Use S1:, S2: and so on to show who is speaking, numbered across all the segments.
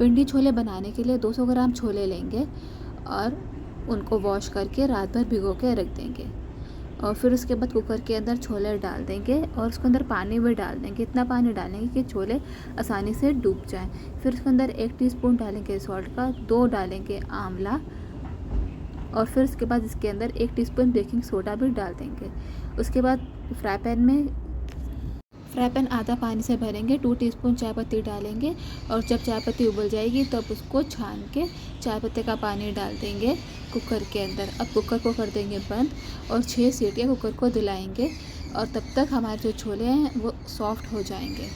S1: पिंडी छोले बनाने के लिए 200 ग्राम छोले लेंगे और उनको वॉश करके रात भर भिगो के रख देंगे। और फिर उसके बाद कुकर के अंदर छोले डाल देंगे और उसके अंदर पानी भी डाल देंगे। इतना पानी डालेंगे कि छोले आसानी से डूब जाएं। फिर उसके अंदर 1 टीस्पून डालेंगे सॉल्ट का, 2 डालेंगे आंवला और फिर उसके बाद इसके अंदर 1 टीस्पून बेकिंग सोडा भी डाल देंगे। उसके बाद फ्राई पैन आधा पानी से भरेंगे, 2 टीस्पून चाय पत्ती डालेंगे और जब चाय पत्ती उबल जाएगी तब उसको छान के चाय पत्ती का पानी डाल देंगे कुकर के अंदर। अब कुकर को कर देंगे बंद और 6 सीटियाँ कुकर को दिलाएंगे और तब तक हमारे जो छोले हैं वो सॉफ्ट हो जाएंगे।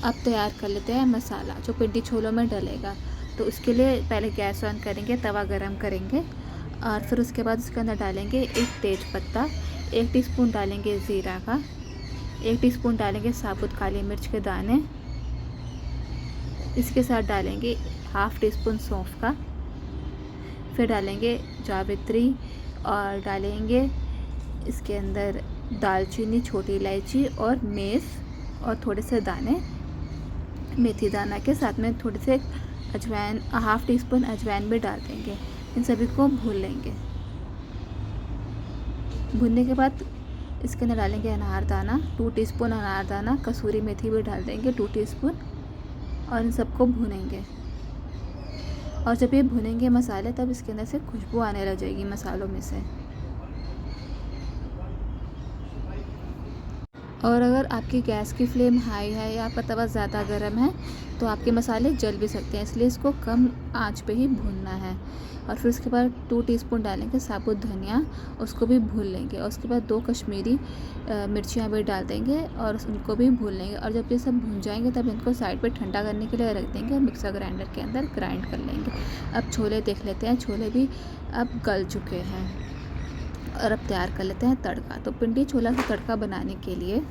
S1: अब तैयार कर लेते हैं मसाला जो पिंडी छोलों में डलेगा। तो उसके लिए पहले गैस ऑन करेंगे, तवा गरम करेंगे और फिर उसके बाद उसके अंदर डालेंगे 1 तेज पत्ता, 1 टीस्पून डालेंगे ज़ीरा का, 1 टीस्पून डालेंगे साबुत काली मिर्च के दाने। इसके साथ डालेंगे ½ टीस्पून सौंफ का, फिर डालेंगे जावित्री और डालेंगे इसके अंदर दालचीनी, छोटी इलायची और मेस और थोड़े से दाने मेथी दाना के साथ में थोड़े से अजवाइन, ½ टीस्पून अजवाइन भी डाल देंगे। इन सभी को भून लेंगे। भूनने के बाद इसके अंदर डालेंगे अनारदाना, 2 टीस्पून अनारदाना, कसूरी मेथी भी डाल देंगे 2 टीस्पून और इन सबको भूनेंगे। और जब ये भुनेंगे मसाले तब इसके अंदर से खुशबू आने लग जाएगी मसालों में से। और अगर आपकी गैस की फ्लेम हाई है या आपका तवा ज़्यादा गर्म है तो आपके मसाले जल भी सकते हैं, इसलिए इसको कम आंच पे ही भूनना है। और फिर उसके बाद 2 टीस्पून डालेंगे साबुत धनिया, उसको भी भून लेंगे। और उसके बाद 2 कश्मीरी मिर्चियाँ भी डाल देंगे और उनको भी भून लेंगे। और जब ये सब भून जाएंगे तब इनको साइड पे ठंडा करने के लिए रख देंगे और मिक्सर ग्राइंडर के अंदर ग्राइंड कर लेंगे। अब छोले देख लेते हैं, छोले भी अब गल चुके हैं और अब तैयार कर लेते हैं तड़का। तो पिंडी छोला का तड़का बनाने के लिए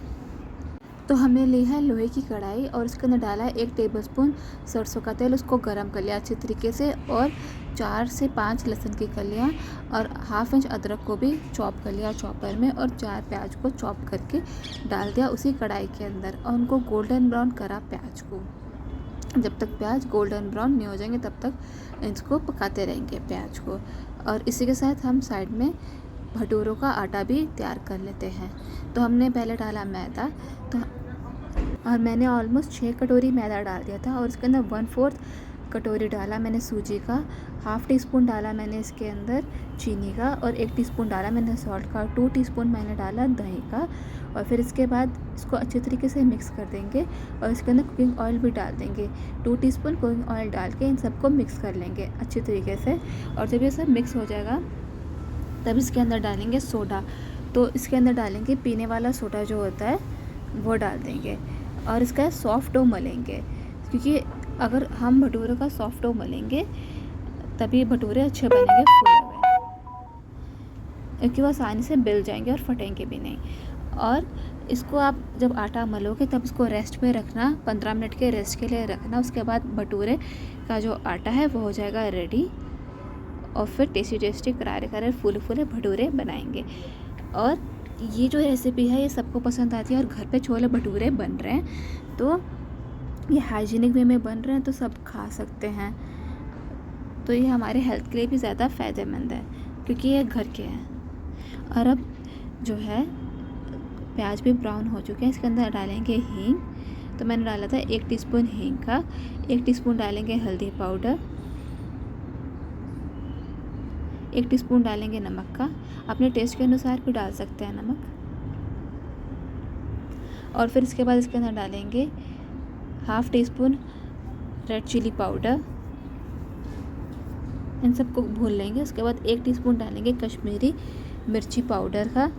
S1: तो हमने ली है लोहे की कढ़ाई और इसके अंदर डाला है 1 टेबलस्पून सरसों का तेल। उसको गर्म कर लिया अच्छी तरीके से और 4 से 5 लहसुन की कलियाँ और ½ इंच अदरक को भी चॉप कर लिया चॉपर में और 4 प्याज को चॉप करके डाल दिया उसी कढ़ाई के अंदर और उनको गोल्डन ब्राउन करा प्याज को। जब तक प्याज गोल्डन ब्राउन नहीं हो जाएंगे तब तक इसको पकाते रहेंगे प्याज को। और इसी के साथ हम साइड में भटूरों का आटा भी तैयार कर लेते हैं। तो हमने पहले डाला मैदा, तो और मैंने ऑलमोस्ट 6 कटोरी मैदा डाल दिया था और इसके अंदर 1/4 कटोरी डाला मैंने सूजी का, ½ टीस्पून डाला मैंने इसके अंदर चीनी का और 1 टीस्पून डाला मैंने सॉल्ट का, 2 टीस्पून मैंने डाला दही का। और फिर इसके बाद इसको अच्छे तरीके से मिक्स कर देंगे और इसके अंदर कुकिंग ऑयल भी डाल देंगे। 2 टीस्पून कुकिंग ऑयल डाल के इन सबको मिक्स कर लेंगे अच्छे तरीके से। और जब ये सब मिक्स हो जाएगा तब इसके अंदर डालेंगे सोडा। तो इसके अंदर डालेंगे पीने वाला सोडा जो होता है वो डाल देंगे और इसका सॉफ्ट डो मलेंगे, क्योंकि अगर हम भटूरे का सॉफ्ट डो मलेंगे तभी भटूरे अच्छे बनेंगे फूले हुए, क्योंकि वो आसानी से बिल जाएंगे और फटेंगे भी नहीं। और इसको आप जब आटा मलोगे तब इसको रेस्ट पे रखना, 15 मिनट के रेस्ट के लिए रखना। उसके बाद भटूरे का जो आटा है वो हो जाएगा रेडी और फिर टेस्टी करारे फूले फूले भटूरे बनाएंगे। और ये जो रेसिपी है ये सबको पसंद आती है और घर पे छोले भटूरे बन रहे हैं तो ये हाइजीनिक वे में बन रहे हैं तो सब खा सकते हैं। तो ये हमारे हेल्थ के लिए भी ज़्यादा फ़ायदेमंद है क्योंकि ये घर के हैं। और अब जो है प्याज भी ब्राउन हो चुके हैं, इसके अंदर डालेंगे हींग। तो मैंने डाला था 1 टीस्पून हींग का, 1 टीस्पून डालेंगे हल्दी पाउडर, 1 टीस्पून डालेंगे नमक का, अपने टेस्ट के अनुसार भी डाल सकते हैं नमक। और फिर इसके बाद इसके अंदर डालेंगे ½ टीस्पून रेड चिली पाउडर। इन सबको भून लेंगे। उसके बाद 1 टीस्पून डालेंगे कश्मीरी मिर्ची पाउडर का।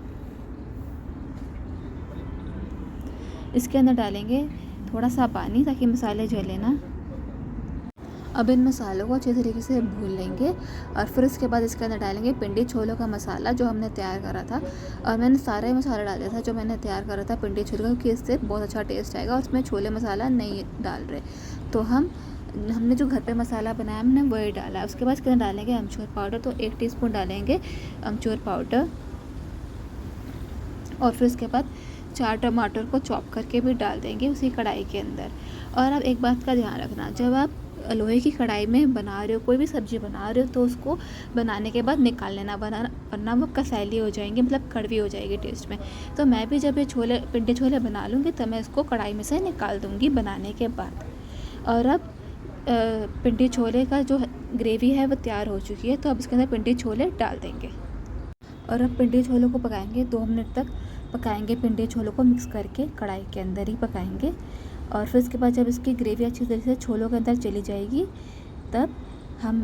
S1: इसके अंदर डालेंगे थोड़ा सा पानी ताकि मसाले जले ना। अब इन मसालों को अच्छे तरीके से भून लेंगे और फिर उसके बाद इसके अंदर डालेंगे पिंडी छोलों का मसाला जो हमने तैयार करा था। और मैंने सारे मसाले डाल दिया था जो मैंने तैयार करा था पिंडी छोले का, क्योंकि इससे बहुत अच्छा टेस्ट आएगा और उसमें छोले मसाला नहीं डाल रहे। तो हमने जो घर पे मसाला बनाया हमने वही डाला। उसके बाद इसके अंदर डालेंगे अमचूर पाउडर। तो 1 टीस्पून डालेंगे अमचूर पाउडर और फिर उसके बाद 4 टमाटर को चॉप करके भी डाल देंगे उसी कढ़ाई के अंदर। और अब एक बात का ध्यान रखना, जब आप लोहे की कढ़ाई में बना रहे हो, कोई भी सब्ज़ी बना रहे हो, तो उसको बनाने के बाद निकाल लेना, वरना वो कसैली हो जाएंगी, मतलब कड़वी हो जाएगी टेस्ट में। तो मैं भी जब ये पिंडी छोले बना लूँगी तब मैं इसको कढ़ाई में से निकाल दूँगी बनाने के बाद। और अब पिंडी छोले का जो ग्रेवी है वो तैयार हो चुकी है, तो अब इसके अंदर पिंडी छोले डाल देंगे। और अब पिंडी छोलों को पकाएंगे, 2 मिनट तक पकाएंगे। पिंडी छोलों को मिक्स करके कढ़ाई के अंदर ही पकाएंगे। और फिर उसके बाद जब इसकी ग्रेवी अच्छी तरीके से छोलों के अंदर चली जाएगी, तब हम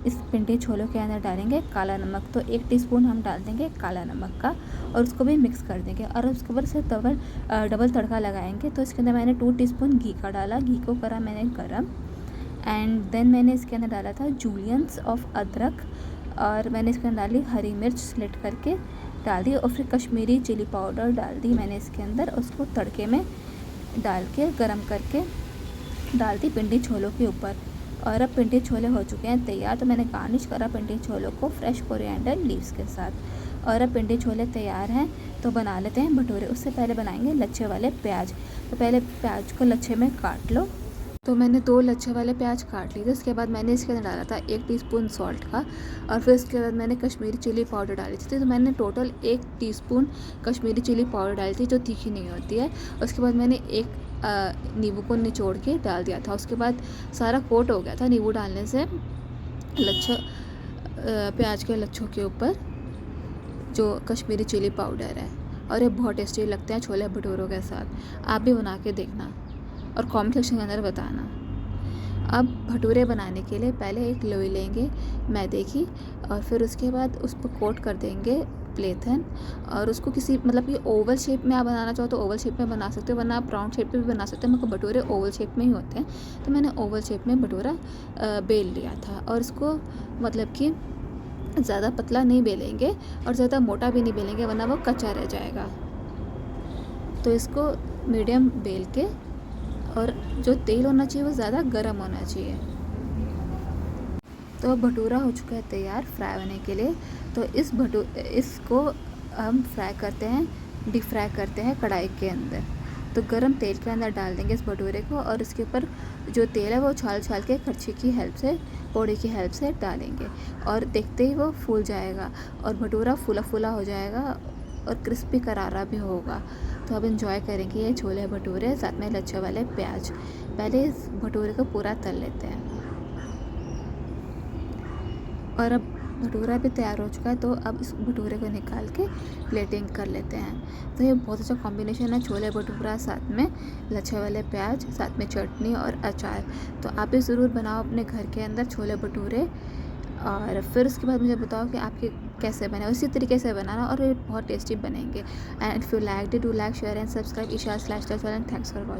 S1: इस पिंडी छोलों के अंदर डालेंगे काला नमक। तो 1 टीस्पून हम डाल देंगे काला नमक का, और उसको भी मिक्स कर देंगे। और उसके ऊपर से डबल तड़का लगाएंगे। तो इसके अंदर मैंने 2 टीस्पून घी का डाला, घी को करा मैंने गरम। एंड देन मैंने इसके अंदर डाला था जूलियंस ऑफ अदरक, और मैंने इसके अंदर डाली हरी मिर्च स्लिट करके डाल दी, और फिर कश्मीरी चिली पाउडर डाल दी मैंने इसके अंदर। उसको तड़के में डाल के गरम करके डाल दी पिंडी छोलों के ऊपर। और अब पिंडी छोले हो चुके हैं तैयार। तो मैंने गार्निश करा पिंडी छोलों को फ्रेश कोरिएंडर लीव्स के साथ। और अब पिंडी छोले तैयार हैं, तो बना लेते हैं भटूरे। उससे पहले बनाएंगे लच्छे वाले प्याज। तो पहले प्याज को लच्छे में काट लो। तो मैंने 2 लच्छे वाले प्याज काट लिए थे। उसके बाद मैंने इसके अंदर डाला था 1 टीस्पून सॉल्ट का, और फिर उसके बाद मैंने कश्मीरी चिली पाउडर डाली थी। तो मैंने total 1 teaspoon Kashmiri chilli powder डाली थी, जो तीखी नहीं होती है। उसके बाद मैंने एक नींबू को निचोड़ के डाल दिया था। उसके बाद सारा कोट हो गया था नींबू डालने से प्याज के लच्छों के ऊपर जो कश्मीरी चिली पाउडर है। और ये बहुत टेस्टी लगते हैं छोले भटूरों के साथ। आप भी बना के देखना और कमेंट सेक्शन के अंदर बताना। अब भटूरे बनाने के लिए पहले एक लोई लेंगे मैदे की, और फिर उसके बाद उस पर कोट कर देंगे प्लेथन। और उसको किसी मतलब कि ओवल शेप में आप बनाना चाहो तो ओवल शेप में बना सकते हो, वरना आप राउंड शेप में भी बना सकते हो। मेरे को भटूरे ओवल शेप में ही होते हैं, तो मैंने ओवल शेप में भटूरा बेल लिया था। और इसको मतलब कि ज़्यादा पतला नहीं बेलेंगे और ज़्यादा मोटा भी नहीं बेलेंगे, वरना वो कच्चा रह जाएगा। तो इसको मीडियम बेल के, और जो तेल होना चाहिए वो ज़्यादा गर्म होना चाहिए। तो भटूरा हो चुका है तैयार फ्राई होने के लिए। तो इसको हम फ्राई करते हैं, डीप फ्राई करते हैं कढ़ाई के अंदर। तो गरम तेल के अंदर डाल देंगे इस भटूरे को, और इसके ऊपर जो तेल है वो छाल छाल के कड़छी की हेल्प से, पोड़ी की हेल्प से डालेंगे। और देखते ही वो फूल जाएगा, और भटूरा फूला फूला हो जाएगा और क्रिस्पी करारा भी होगा। तो अब इंजॉय करेंगे ये छोले भटूरे साथ में लच्छे वाले प्याज। पहले इस भटूरे को पूरा तल लेते हैं। और अब भटूरा भी तैयार हो चुका है, तो अब इस भटूरे को निकाल के प्लेटिंग कर लेते हैं। तो ये बहुत अच्छा कॉम्बिनेशन है, छोले भटूरा साथ में लच्छे वाले प्याज, साथ में चटनी और अचार। तो आप भी ज़रूर बनाओ अपने घर के अंदर छोले भटूरे, और फिर उसके बाद मुझे बताओ कि आपके कैसे बने। उसी तरीके से बनाना, और ये बहुत टेस्टी बनेंगे। And if you like do like share and subscribe Isha's lifestyle channel. Thanks for watching.